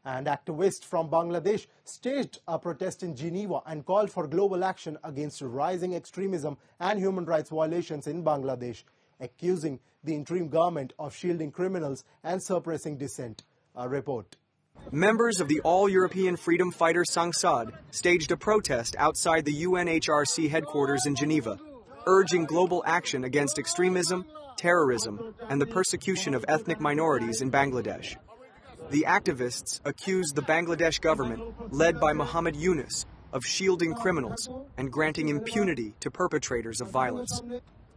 And activists from Bangladesh staged a protest in Geneva and called for global action against rising extremism and human rights violations in Bangladesh, accusing the interim government of shielding criminals and suppressing dissent. A report. Members of the All-European Freedom Fighter Sangsad staged a protest outside the UNHRC headquarters in Geneva, urging global action against extremism, terrorism, and the persecution of ethnic minorities in Bangladesh. The activists accused the Bangladesh government, led by Muhammad Yunus, of shielding criminals and granting impunity to perpetrators of violence.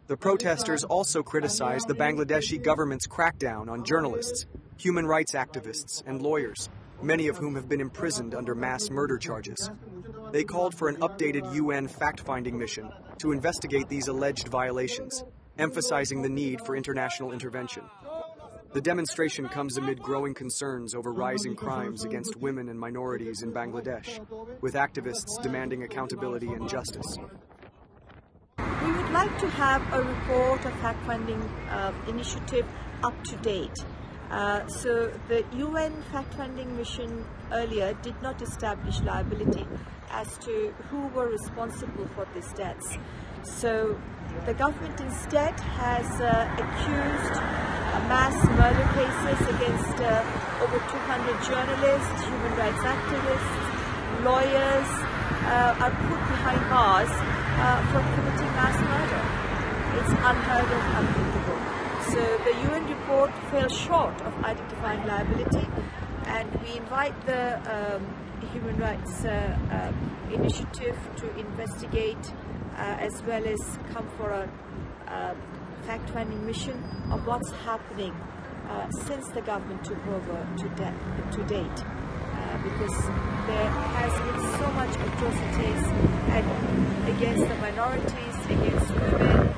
The protesters also criticized the Bangladeshi government's crackdown on journalists, human rights activists, and lawyers, many of whom have been imprisoned under mass murder charges. They called for an updated UN fact-finding mission to investigate these alleged violations, emphasizing the need for international intervention. The demonstration comes amid growing concerns over rising crimes against women and minorities in Bangladesh, with activists demanding accountability and justice. We would like to have a report of fact-finding initiative up to date. So the UN fact-finding mission earlier did not establish liability as to who were responsible for these deaths. So the government instead has accused mass murder cases against over 200 journalists, human rights activists, lawyers are put behind bars for committing mass murder. It's unheard of, unthinkable. So the UN report fell short of identifying liability, and we invite the Human Rights Initiative to investigate as well as come for a fact-finding mission of what's happening since the government took over to date. Because there has been so much atrocities against the minorities, against women,